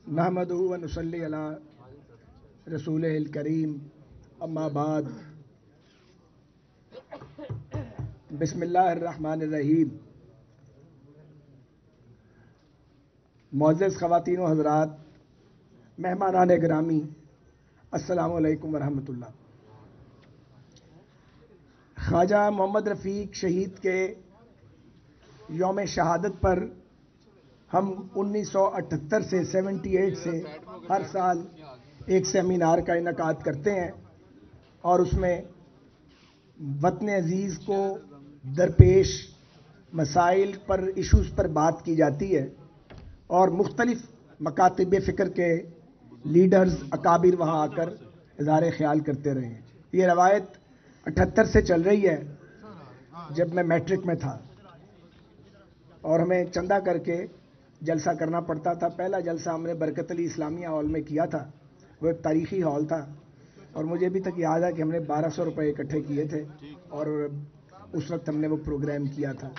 नहमदुहु व नुसल्ली अला रसूलिहिल करीम अम्मा बाद बिस्मिल्लाहिर्रहमानिर्रहीम। मुअज़्ज़ज़ ख़वातीन व हज़रात, मेहमानान गिरामी, अस्सलामु अलैकुम व रहमतुल्लाह। ख्वाजा मोहम्मद रफ़ीक शहीद के यौम शहादत पर हम 1978 से 78 से हर साल एक सेमिनार का इनेकाद करते हैं और उसमें वतन अजीज़ को दरपेश मसाइल पर, इशूज़ पर बात की जाती है और मुख्तलिफ मकातिब फ़िक्र के लीडर्स अकाबिर वहाँ आकर इज़हार ख्याल करते रहे हैं। ये रवायत 78 से चल रही है, जब मैं मैट्रिक में था और हमें चंदा करके जलसा करना पड़ता था। पहला जलसा हमने बरकत अली इस्लामिया हॉल में किया था। वो एक तारीख़ी हॉल था और मुझे अभी तक याद है कि हमने 1200 रुपये इकट्ठे किए थे और उस वक्त हमने वो प्रोग्राम किया था।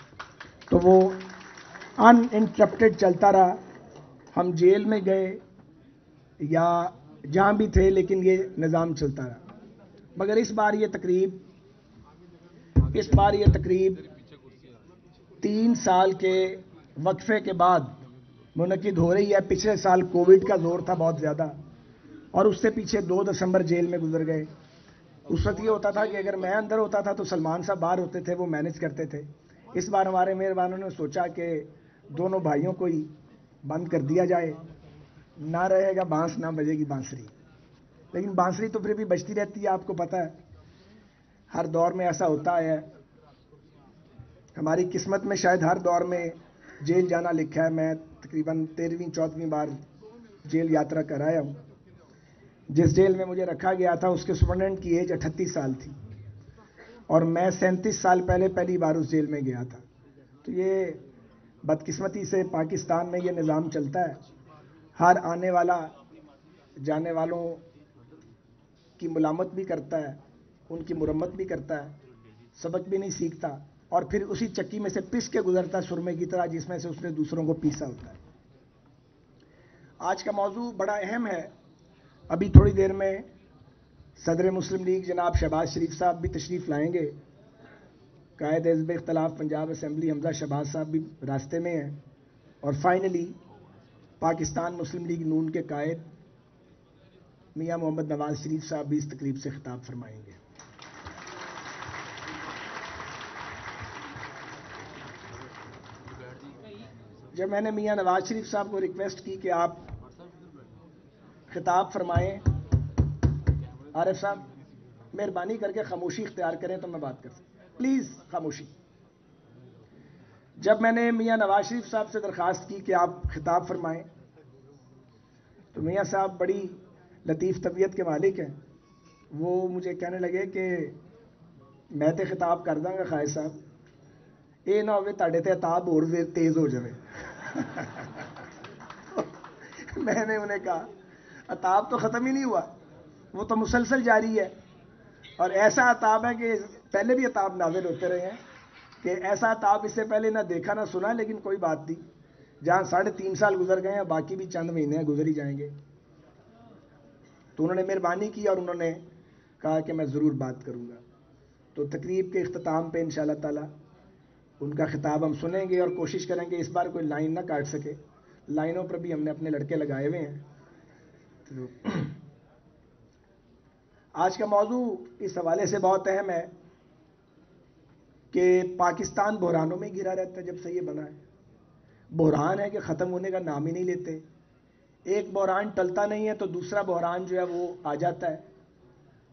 तो वो अनइंटरप्टेड चलता रहा। हम जेल में गए या जहाँ भी थे, लेकिन ये निज़ाम चलता रहा। मगर इस बार ये तकरीब 3 साल के वक्फे के बाद मुनक़िद हो रही है। पिछले साल कोविड का जोर था बहुत ज़्यादा और उससे पीछे 2 दिसंबर जेल में गुजर गए। उस वक्त ये होता था कि अगर मैं अंदर होता था तो सलमान साहब बाहर होते थे, वो मैनेज करते थे। इस बार हमारे मेहरबानों ने सोचा कि दोनों भाइयों को ही बंद कर दिया जाए, ना रहेगा बांस ना बजेगी बांसुरी। लेकिन बांसुरी तो फिर भी बजती रहती है, आपको पता है, हर दौर में ऐसा होता है। हमारी किस्मत में शायद हर दौर में जेल जाना लिखा है। मैं तकरीबन 13वीं-14वीं बार जेल यात्रा कर आया हूँ। जिस जेल में मुझे रखा गया था उसके सुपरडेंट की एज 38 साल थी और मैं 37 साल पहले पहली बार उस जेल में गया था। तो ये बदकिस्मती से पाकिस्तान में ये निज़ाम चलता है, हर आने वाला जाने वालों की मुलामत भी करता है, उनकी मुरम्मत भी करता है, सबक भी नहीं सीखता और फिर उसी चक्की में से पिस के गुजरता है सुरमे की तरह, जिसमें से उसने दूसरों को पीसा होता है। आज का मौजू बड़ा अहम है। अभी थोड़ी देर में सदर मुस्लिम लीग जनाब शहबाज शरीफ साहब भी तशरीफ़ लाएंगे। कायद हिज़्ब इख्तिलाफ पंजाब असेंबली हमजा शहबाज साहब भी रास्ते में हैं और फाइनली पाकिस्तान मुस्लिम लीग नून के कायद मियां मोहम्मद नवाज शरीफ साहब भी इस तकरीब से खिताब फरमाएंगे। जब मैंने मियां नवाज शरीफ साहब को रिक्वेस्ट की कि आप खिताब फरमाएं, आरिफ साहब मेहरबानी करके खामोशी इख्तियार करें तो मैं बात कर सकूं, प्लीज़ खामोशी। जब मैंने मियां नवाज शरीफ साहब से दरख्वास्त की कि आप खिताब फरमाएं, तो मियां साहब बड़ी लतीफ़ तबीयत के मालिक हैं। वो मुझे कहने लगे कि मैं तो खिताब कर दांगा खाए साहब, ये ना हो ताड़े ते अताब और तेज़ हो जाए। मैंने उन्हें कहा अताब तो ख़त्म ही नहीं हुआ, वो तो मुसलसल जारी है और ऐसा अताब है कि पहले भी अताब नाज़िल होते रहे हैं कि ऐसा अताब इससे पहले ना देखा ना सुना। लेकिन कोई बात नहीं, जहाँ 3.5 साल गुजर गए हैं, बाकी भी चंद महीने गुजर ही जाएंगे। तो उन्होंने मेहरबानी की और उन्होंने कहा कि मैं ज़रूर बात करूँगा। तो तकरीब के इख्तिताम पे इंशाअल्लाह ताला उनका खिताब हम सुनेंगे और कोशिश करेंगे इस बार कोई लाइन ना काट सके। लाइनों पर भी हमने अपने लड़के लगाए हुए हैं। तो आज का मौजू इस हवाले से बहुत अहम है कि पाकिस्तान बहरानों में घिरा रहता है। जब से ये बना है, बहरान है कि ख़त्म होने का नाम ही नहीं लेते। एक बहरान टलता नहीं है तो दूसरा बहरान जो है वो आ जाता है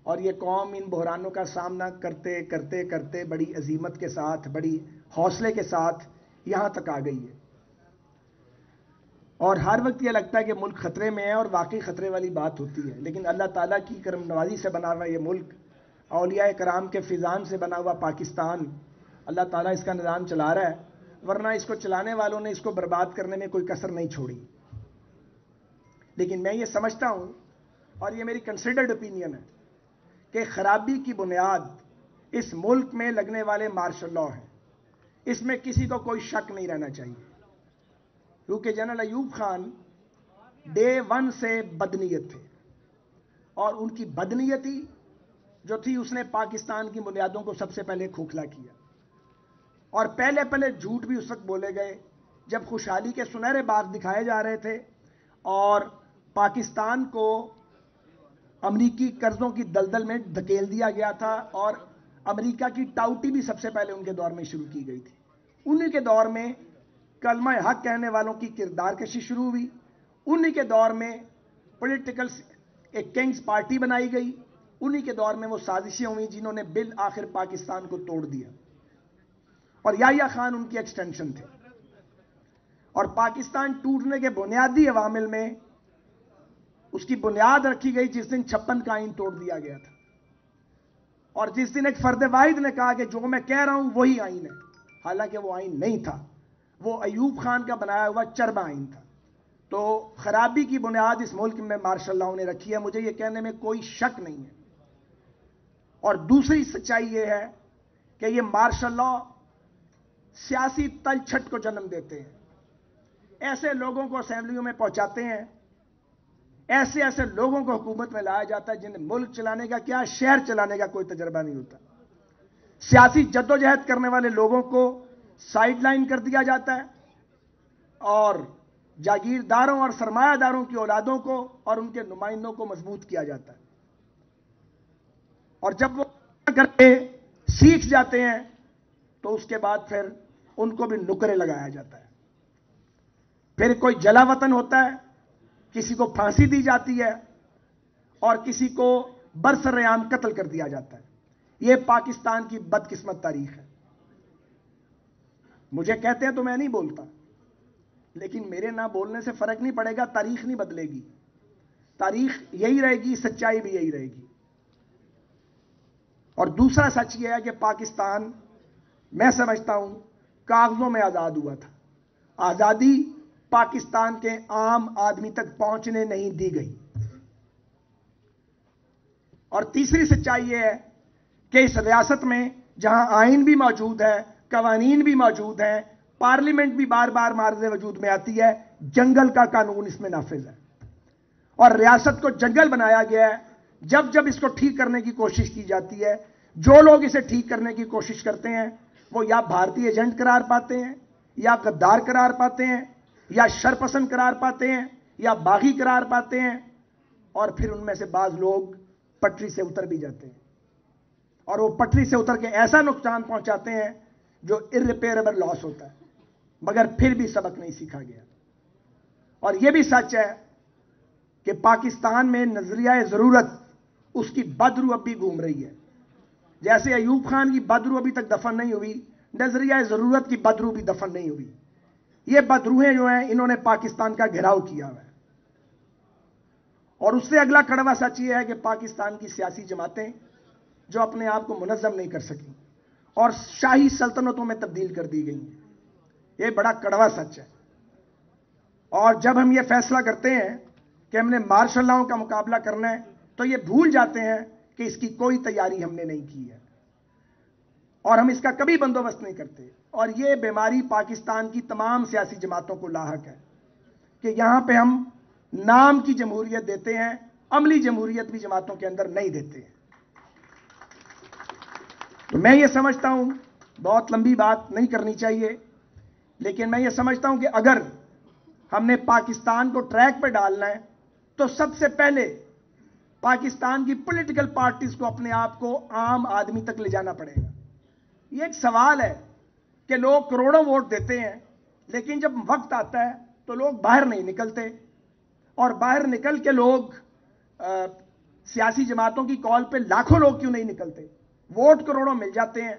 और ये कौम इन बहरानों का सामना करते करते करते बड़ी अजीमत के साथ, बड़ी हौसले के साथ यहाँ तक आ गई है। और हर वक्त ये लगता है कि मुल्क ख़तरे में है और वाकई ख़तरे वाली बात होती है। लेकिन अल्लाह ताला की करम नवाजी से बना हुआ ये मुल्क, औलिया कराम के फिजान से बना हुआ पाकिस्तान, अल्लाह ताला इसका निज़ाम चला रहा है, वरना इसको चलाने वालों ने इसको बर्बाद करने में कोई कसर नहीं छोड़ी। लेकिन मैं ये समझता हूँ और ये मेरी कंसिडर्ड ओपिनियन है कि खराबी की बुनियाद इस मुल्क में लगने वाले मार्शल लॉ है। इसमें किसी को कोई शक नहीं रहना चाहिए, क्योंकि जनरल अयूब खान डे 1 से बदनीयत थे, और उनकी बदनीयती जो थी उसने पाकिस्तान की बुनियादों को सबसे पहले खोखला किया। और पहले पहले झूठ भी उस वक्त बोले गए जब खुशहाली के सुनहरे बाग दिखाए जा रहे थे और पाकिस्तान को अमेरिकी कर्जों की दलदल में धकेल दिया गया था, और अमेरिका की टाउटी भी सबसे पहले उनके दौर में शुरू की गई थी। उन्हीं के दौर में कलमा हक कहने वालों की किरदार कशी शुरू हुई। उन्हीं के दौर में पॉलिटिकल एक किंग्स पार्टी बनाई गई। उन्हीं के दौर में वो साजिशें हुई जिन्होंने बिल आखिर पाकिस्तान को तोड़ दिया, और याहिया खान उनकी एक्सटेंशन थे। और पाकिस्तान टूटने के बुनियादी अवामिल में उसकी बुनियाद रखी गई जिस दिन 56 का आइन तोड़ दिया गया था, और जिस दिन एक फर्द वाहिद ने कहा कि जो मैं कह रहा हूं वही आइन है, हालांकि वो आइन नहीं था, वो अयूब खान का बनाया हुआ चरबा आइन था। तो खराबी की बुनियाद इस मुल्क में मार्शल लॉ ने रखी है, मुझे ये कहने में कोई शक नहीं है। और दूसरी सच्चाई ये है कि ये मार्शल लॉ सियासी तलछट को जन्म देते हैं, ऐसे लोगों को असेंबलियों में पहुंचाते हैं, ऐसे ऐसे लोगों को हुकूमत में लाया जाता है जिन्हें मुल्क चलाने का क्या, शहर चलाने का कोई तजर्बा नहीं होता। सियासी जद्दोजहद करने वाले लोगों को साइडलाइन कर दिया जाता है, और जागीरदारों और सरमायादारों की औलादों को और उनके नुमाइंदों को मजबूत किया जाता है। और जब वो करके सीख जाते हैं तो उसके बाद फिर उनको भी नुकरे लगाया जाता है। फिर कोई जला वतन होता है, किसी को फांसी दी जाती है और किसी को बरसरेआम कत्ल कर दिया जाता है। यह पाकिस्तान की बदकिस्मत तारीख है। मुझे कहते हैं तो मैं नहीं बोलता, लेकिन मेरे ना बोलने से फर्क नहीं पड़ेगा, तारीख नहीं बदलेगी। तारीख यही रहेगी, सच्चाई भी यही रहेगी। और दूसरा सच यह है कि पाकिस्तान, मैं समझता हूं, कागजों में आजाद हुआ था। आजादी पाकिस्तान के आम आदमी तक पहुंचने नहीं दी गई। और तीसरी सच्चाई यह है कि इस रियासत में जहां आइन भी मौजूद है, कवानीन भी मौजूद है, पार्लियामेंट भी बार बार मार्ज़े वजूद में आती है, जंगल का कानून इसमें नाफिज है। और रियासत को जंगल बनाया गया है। जब जब इसको ठीक करने की कोशिश की जाती है, जो लोग इसे ठीक करने की कोशिश करते हैं वो या भारतीय एजेंट करार पाते हैं, या गद्दार करार पाते हैं, या शरपसंद करार पाते हैं, या बागी करार पाते हैं, और फिर उनमें से बाज लोग पटरी से उतर भी जाते हैं, और वो पटरी से उतर के ऐसा नुकसान पहुंचाते हैं जो इररिपेयरेबल लॉस होता है, मगर फिर भी सबक नहीं सीखा गया। और यह भी सच है कि पाकिस्तान में नजरिया जरूरत, उसकी बदरू अब भी घूम रही है। जैसे अयूब खान की बदरू अभी तक दफन नहीं हुई, नजरिया जरूरत की बदरू भी दफन नहीं हुई। ये बदरूहें जो हैं, इन्होंने पाकिस्तान का घेराव किया हुआ है। और उससे अगला कड़वा सच ये है कि पाकिस्तान की सियासी जमातें जो अपने आप को मुनज़्ज़म नहीं कर सकी और शाही सल्तनतों में तब्दील कर दी गई, ये बड़ा कड़वा सच है। और जब हम ये फैसला करते हैं कि हमने मार्शल लॉ का मुकाबला करना है, तो ये भूल जाते हैं कि इसकी कोई तैयारी हमने नहीं की है और हम इसका कभी बंदोबस्त नहीं करते। और ये बीमारी पाकिस्तान की तमाम सियासी जमातों को लाहक है कि यहां पे हम नाम की जमहूरियत देते हैं, अमली जमहूरियत भी जमातों के अंदर नहीं देते हैं। तो मैं ये समझता हूं, बहुत लंबी बात नहीं करनी चाहिए, लेकिन मैं ये समझता हूं कि अगर हमने पाकिस्तान को ट्रैक पर डालना है तो सबसे पहले पाकिस्तान की पॉलिटिकल पार्टीज को अपने आप को आम आदमी तक ले जाना पड़ेगा। ये एक सवाल है कि लोग करोड़ों वोट देते हैं, लेकिन जब वक्त आता है तो लोग बाहर नहीं निकलते, और बाहर निकल के लोग सियासी जमातों की कॉल पे लाखों लोग क्यों नहीं निकलते? वोट करोड़ों मिल जाते हैं,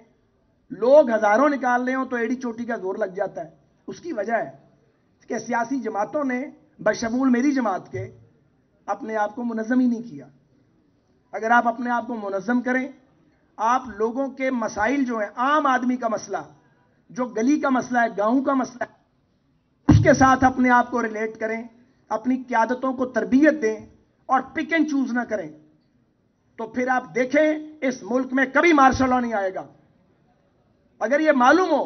लोग हजारों निकाल रहे हो तो एड़ी चोटी का जोर लग जाता है। उसकी वजह है कि सियासी जमातों ने बशमूल मेरी जमात के अपने आप को मुनज़्ज़म ही नहीं किया। अगर आप अपने आप को मुनज़्ज़म करें, आप लोगों के मसाइल जो हैं, आम आदमी का मसला, जो गली का मसला है, गांव का मसला है, उसके साथ अपने आप को रिलेट करें, अपनी क़यादतों को तरबियत दें और पिक एंड चूज ना करें, तो फिर आप देखें इस मुल्क में कभी मार्शल लॉ नहीं आएगा। अगर यह मालूम हो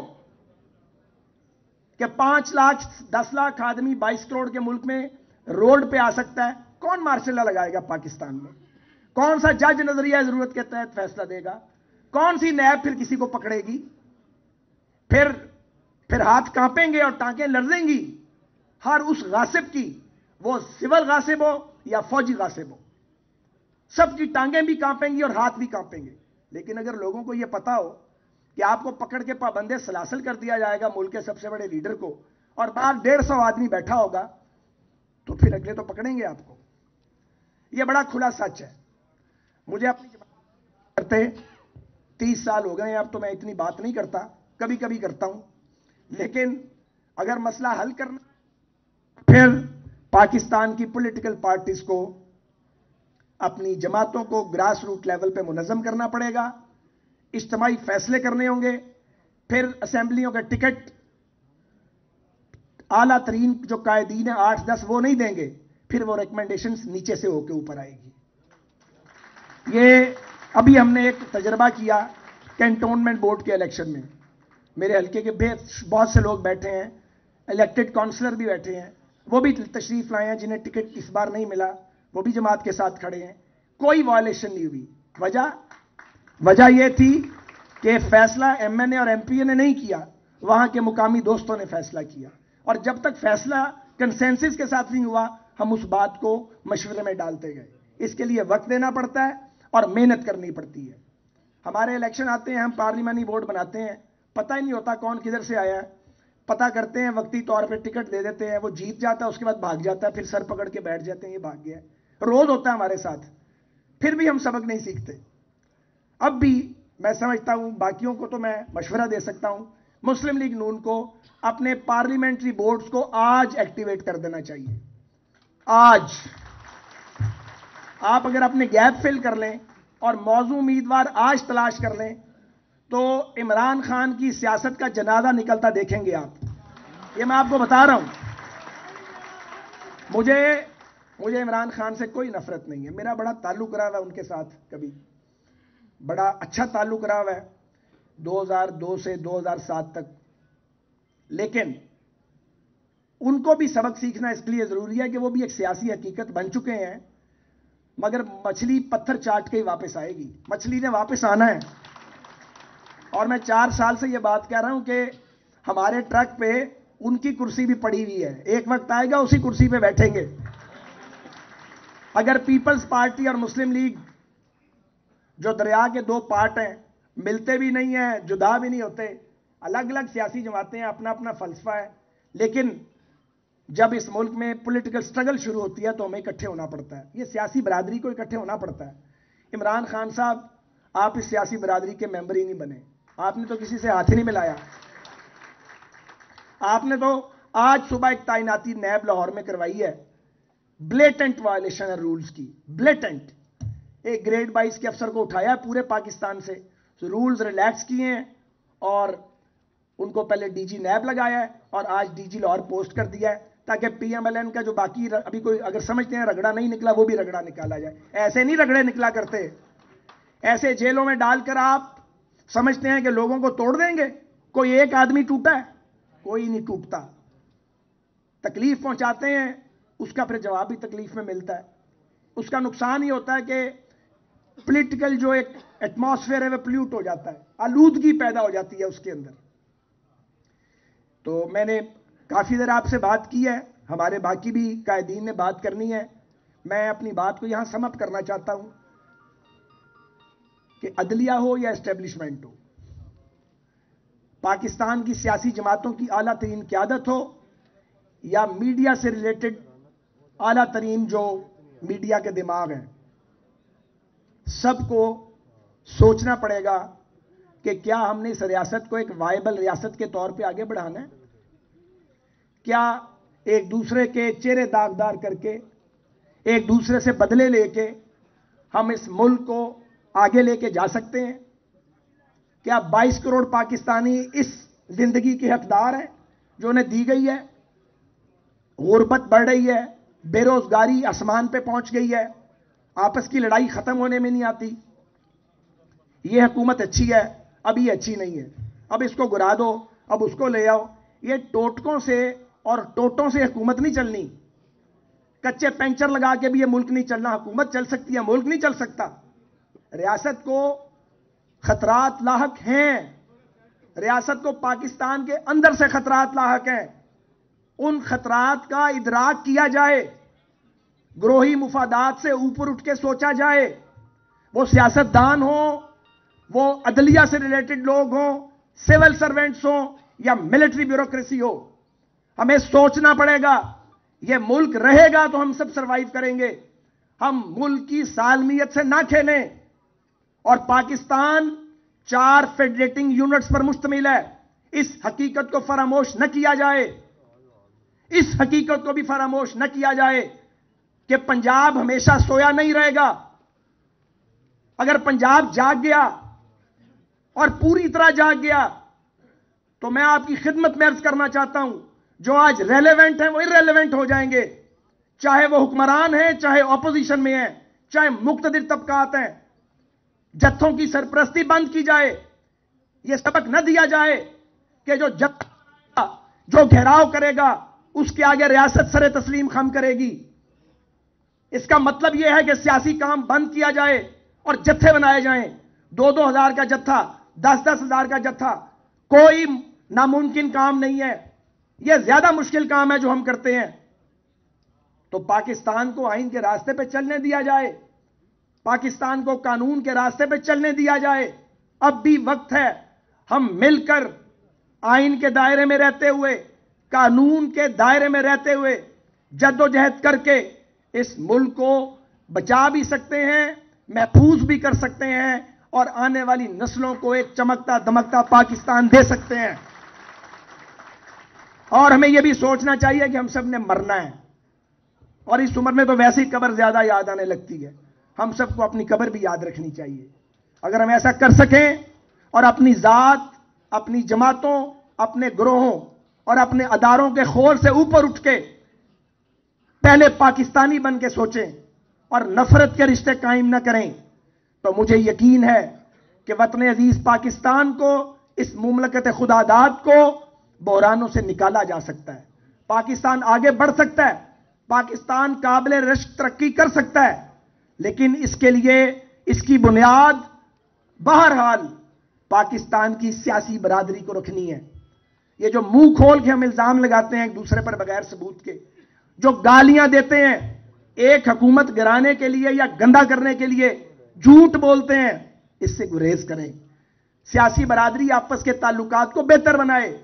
कि 5 लाख 10 लाख आदमी 22 करोड़ के मुल्क में रोड पे आ सकता है। कौन मार्शल लॉ लगाएगा पाकिस्तान में? कौन सा जज नजरिया जरूरत के तहत फैसला देगा? कौन सी नैब फिर किसी को पकड़ेगी? फिर हाथ कांपेंगे और टांकें लर्जेंगी हर उस गासिब की, वो सिविल गासिब हो या फौजी गासिब हो, सबकी टांगें भी कांपेंगी और हाथ भी कांपेंगे। लेकिन अगर लोगों को यह पता हो कि आपको पकड़ के पाबंदे सलासल कर दिया जाएगा मुल्क के सबसे बड़े लीडर को, और बाहर 150 आदमी बैठा होगा, तो फिर अगले तो पकड़ेंगे आपको। यह बड़ा खुला सच है। मुझे अपनी करते 30 साल हो गए हैं, अब तो मैं इतनी बात नहीं करता, कभी कभी करता हूं। लेकिन अगर मसला हल करना, फिर पाकिस्तान की पॉलिटिकल पार्टीज को अपनी जमातों को ग्रास रूट लेवल पे मुनज़्ज़म करना पड़ेगा, इज्तिमाई फैसले करने होंगे, फिर असेंबलियों के टिकट आला तरीन जो कायदीन है 8-10 वो नहीं देंगे, फिर वो रिकमेंडेशंस नीचे से होकर ऊपर आएगी। ये अभी हमने एक तजर्बा किया कैंटोनमेंट बोर्ड के इलेक्शन में। मेरे हल्के के बहुत से लोग बैठे हैं, इलेक्टेड काउंसलर भी बैठे हैं, वो भी तशरीफ लाए हैं जिन्हें टिकट इस बार नहीं मिला, वो भी जमात के साथ खड़े हैं। कोई वायलेशन नहीं हुई। वजह यह थी कि फैसला एमएनए और एमपीए ने नहीं किया, वहां के मुकामी दोस्तों ने फैसला किया। और जब तक फैसला कंसेंसस के साथ नहीं हुआ, हम उस बात को मशवरे में डालते गए। इसके लिए वक्त देना पड़ता है और मेहनत करनी पड़ती है। हमारे इलेक्शन आते हैं, हम पार्लिमानी बोर्ड बनाते हैं, पता ही नहीं होता कौन किधर से आया है, पता करते हैं, वक्ती तौर पे टिकट दे देते हैं, वो जीत जाता है, उसके बाद भाग जाता है, फिर सर पकड़ के बैठ जाते हैं ये भाग गया है। रोज होता है हमारे साथ, फिर भी हम सबक नहीं सीखते। अब भी मैं समझता हूं, बाकियों को तो मैं मशवरा दे सकता हूं, मुस्लिम लीग नून को अपने पार्लियामेंट्री बोर्ड्स को आज एक्टिवेट कर देना चाहिए। आज आप अगर अपने गैप फिल कर लें और मौजू उम्मीदवार आज तलाश कर लें, तो इमरान खान की सियासत का जनाजा निकलता देखेंगे आप। ये मैं आपको बता रहा हूं। मुझे इमरान खान से कोई नफरत नहीं है, मेरा बड़ा ताल्लुक रहा है उनके साथ, कभी बड़ा अच्छा ताल्लुक रहा है 2002 से 2007 तक। लेकिन उनको भी सबक सीखना इसलिए जरूरी है कि वो भी एक सियासी हकीकत बन चुके हैं। मगर मछली पत्थर चाट के ही वापस आएगी, मछली ने वापस आना है। और मैं 4 साल से ये बात कह रहा हूं कि हमारे ट्रक पे उनकी कुर्सी भी पड़ी हुई है, एक वक्त आएगा उसी कुर्सी पे बैठेंगे। अगर पीपल्स पार्टी और मुस्लिम लीग जो दरिया के 2 पार्ट हैं, मिलते भी नहीं हैं, जुदा भी नहीं होते, अलग अलग सियासी जमातें हैं, अपना अपना फलसफा है, लेकिन जब इस मुल्क में पॉलिटिकल स्ट्रगल शुरू होती है तो हमें इकट्ठे होना पड़ता है। ये सियासी बरादरी को इकट्ठे होना पड़ता है। इमरान खान साहब, आप इस सियासी बरादरी के मेंबर ही नहीं बने, आपने तो किसी से हाथ ही नहीं मिलाया। आपने तो आज सुबह एक तैनाती नैब लाहौर में करवाई है, ब्लेटेंट वायलेशन है रूल्स की, ब्लेटेंट। एक ग्रेड 22 के अफसर को उठाया पूरे पाकिस्तान से, रूल्स रिलैक्स किए हैं और उनको पहले डीजी नैब लगाया है और आज डीजी लाहौर पोस्ट कर दिया है, ताकि पीएमएलएन का जो बाकी अभी कोई अगर समझते हैं रगड़ा नहीं निकला, वो भी रगड़ा निकाला जाए। ऐसे नहीं रगड़े निकला करते, ऐसे जेलों में डालकर आप समझते हैं कि लोगों को तोड़ देंगे। कोई एक आदमी टूटा है? कोई नहीं टूटता। तकलीफ पहुंचाते हैं, उसका फिर जवाब भी तकलीफ में मिलता है। उसका नुकसान ही होता है कि पॉलिटिकल जो एक एटमॉस्फेयर है वह प्ल्यूट हो जाता है, आलूदगी पैदा हो जाती है उसके अंदर। तो मैंने काफी देर आपसे बात की है, हमारे बाकी भी कायदीन ने बात करनी है। मैं अपनी बात को यहां समअप करना चाहता हूं कि अदलिया हो या एस्टेब्लिशमेंट हो, पाकिस्तान की सियासी जमातों की आला तरीन क़यादत हो या मीडिया से रिलेटेड आला तरीन जो मीडिया के दिमाग हैं, सबको सोचना पड़ेगा कि क्या हमने इस रियासत को एक वायबल रियासत के तौर पे आगे बढ़ाना है। क्या एक दूसरे के चेहरे दागदार करके, एक दूसरे से बदले लेके हम इस मुल्क को आगे लेके जा सकते हैं? क्या 22 करोड़ पाकिस्तानी इस जिंदगी के हकदार हैं जो उन्हें दी गई है? गुर्बत बढ़ रही है, बेरोजगारी आसमान पे पहुंच गई है, आपस की लड़ाई खत्म होने में नहीं आती। यह हुकूमत अच्छी है, अब ये अच्छी नहीं है, अब इसको गिरा दो, अब उसको ले आओ। ये टोटकों से और टोटों से हुकूमत नहीं चलनी। کچے پنچر لگا کے بھی یہ ملک نہیں چلنا. حکومت چل سکتی ہے, ملک نہیں چل سکتا. ریاست کو خطرات لاحق ہیں, ریاست کو پاکستان کے اندر سے خطرات لاحق ہیں. ان خطرات کا ادراک کیا جائے, گروہی مفادات سے اوپر اٹھ کے سوچا جائے. وہ سیاستدان ہوں, وہ عدلیہ سے ریلیٹڈ لوگ ہوں, سول سرونٹس ہوں یا ملٹری بیوروکریسی ہو, ہمیں سوچنا پڑے گا. یہ ملک رہے گا تو ہم سب سروائیو کریں گے. ہم ملک کی سالمیت سے نہ کھیلیں. اور پاکستان 4 فیڈریٹنگ یونٹس پر مشتمل ہے. اس حقیقت کو فراموش نہ کیا جائے, اس حقیقت کو بھی فراموش نہ کیا جائے کہ پنجاب ہمیشہ سویا نہیں رہے گا. اگر پنجاب جاگ گیا اور پوری طرح جاگ گیا تو میں آپ کی خدمت میں عرض کرنا چاہتا ہوں, جو آج ریلیونٹ ہیں وہ ارریلیونٹ ہو جائیں گے. چاہے وہ حکمران ہیں, چاہے اپوزیشن میں ہیں, چاہے مقتدر طبقات ہیں. جتھوں کی سرپرستی بند کی جائے. یہ سبق نہ دیا جائے کہ جو جتھا جو گھیراؤ کرے گا اس کے آگے ریاست سر تسلیم خم کرے گی. اس کا مطلب یہ ہے کہ سیاسی کام بند کیا جائے اور جتھے بنائے جائیں. 2-2 ہزار کا جتھا, 10-10 ہزار کا جتھا کوئی ناممکن کام نہیں ہے. یہ زیادہ مشکل کام ہے جو ہم کرتے ہیں. تو پاکستان کو آئین کے راستے پہ چلنے دیا جائے, پاکستان کو قانون کے راستے پہ چلنے دیا جائے. اب بھی وقت ہے ہم مل کر آئین کے دائرے میں رہتے ہوئے, قانون کے دائرے میں رہتے ہوئے جدوجہد کر کے اس ملک کو بچا بھی سکتے ہیں, محفوظ بھی کر سکتے ہیں اور آنے والی نسلوں کو ایک چمکتا دمکتا پاکستان دے سکتے ہیں. اور ہمیں یہ بھی سوچنا چاہیے کہ ہم سب نے مرنا ہے, اور اس عمر میں تو ویسے ہی قبر زیادہ یاد آنے لگتی ہے. ہم سب کو اپنی قبر بھی یاد رکھنی چاہیے. اگر ہم ایسا کر سکیں اور اپنی ذات, اپنی جماعتوں, اپنے گروہوں اور اپنے اداروں کے خور سے اوپر اٹھ کے پہلے پاکستانی بن کے سوچیں اور نفرت کے رشتے قائم نہ کریں, تو مجھے یقین ہے کہ وطن عزیز پاکستان کو, اس مملکت خداداد کو بحرانوں سے نکالا جا سکتا ہے. پاکستان آگے بڑھ سکتا ہے, پاکستان قابل رشک ترقی کر سکتا ہے. لیکن اس کے لیے اس کی بنیاد بہرحال پاکستان کی سیاسی برادری کو رکھنی ہے. یہ جو منہ کھول کے ہم الزام لگاتے ہیں ایک دوسرے پر بغیر ثبوت کے, جو گالیاں دیتے ہیں ایک حکومت گرانے کے لیے یا گندا کرنے کے لیے, جھوٹ بولتے ہیں, اس سے گریز کریں. سیاسی برادری آپس کے تعلقات کو بہتر بنائے.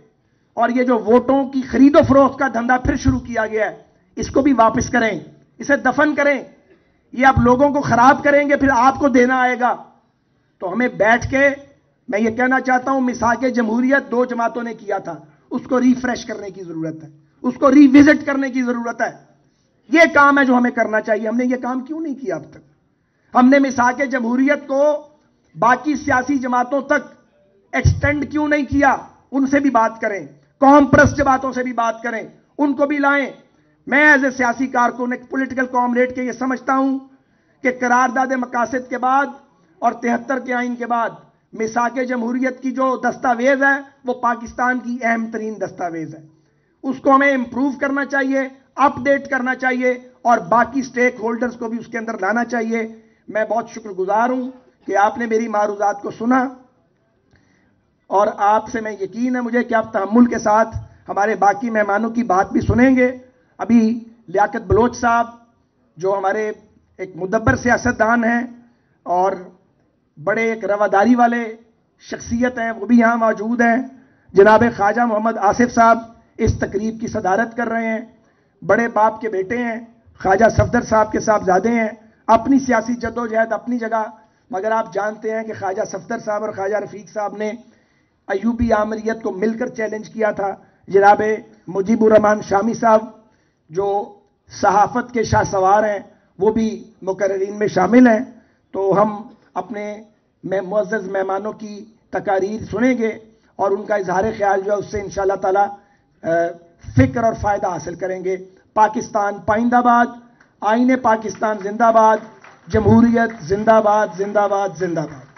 اور یہ جو ووٹوں کی خرید و فروخت کا دھندا پھر شروع کیا گیا ہے, اس کو بھی واپس کریں, اسے دفن کریں. یہ آپ لوگوں کو خراب کریں گے, پھر آپ کو دینا آئے گا. تو ہمیں بیٹھ کے, میں یہ کہنا چاہتا ہوں, مساق جمہوریت 2 جماعتوں نے کیا تھا, اس کو ریفریش کرنے کی ضرورت ہے, اس کو ری وزٹ کرنے کی ضرورت ہے. یہ کام ہے جو ہمیں کرنا چاہیے. ہم نے یہ کام کیوں نہیں کیا اب تک؟ ہم نے مساق جمہوریت کو باقی سیاسی جماعتوں تک ایکسٹینڈ کیوں نہیں کیا؟ ان سے بھی بات کریں, قوم پرست جماعتوں سے بھی بات کریں, ان کو بھی لائیں. میں ایز اے سیاسی کارکن, ایک پولیٹیکل کامریڈ کے یہ سمجھتا ہوں کہ قرارداد مقاصد کے بعد اور 73 کے آئین کے بعد مساق جمہوریت کی جو دستاویز ہے وہ پاکستان کی اہم ترین دستاویز ہے. اس کو ہمیں امپروو کرنا چاہیے, اپ ڈیٹ کرنا چاہیے اور باقی سٹیک ہولڈرز کو بھی اس کے اندر لانا چاہیے. میں بہت شکر گزار ہوں کہ آپ نے میری معروضات کو سنا, اور آپ سے میں یقین ہے مجھے کہ آپ تحمل کے ساتھ ہمارے باقی مہمانوں کی بات بھی سنیں گے. ابھی لیاقت بلوچ صاحب جو ہمارے ایک مدبر سیاستدان ہیں اور بڑے ایک رواداری والے شخصیت ہیں, وہ بھی یہاں موجود ہیں. جناب خواجہ محمد آصف صاحب اس تقریب کی صدارت کر رہے ہیں. بڑے باپ کے بیٹے ہیں, خواجہ صفدر صاحب کے صاحبزادے ہیں. اپنی سیاسی جدوجہد اپنی جگہ, مگر آپ جانتے ہیں کہ خواجہ صفدر صاحب اور خواجہ رفیق صاحب نے ایوبی آمریت کو مل کر چیلنج کیا تھا. جناب مجیب الرحمان شامی صاحب جو صحافت کے شاہ سوار ہیں وہ بھی مقررین میں شامل ہیں. تو ہم اپنے معزز مہمانوں کی تقاریر سنیں گے اور ان کا اظہار خیال جو ہے اس سے انشاءاللہ تعالی فکر اور فائدہ حاصل کریں گے. پاکستان پائندہ باد, آئین پاکستان زندہ باد, جمہوریت زندہ باد, زندہ باد, زندہ باد.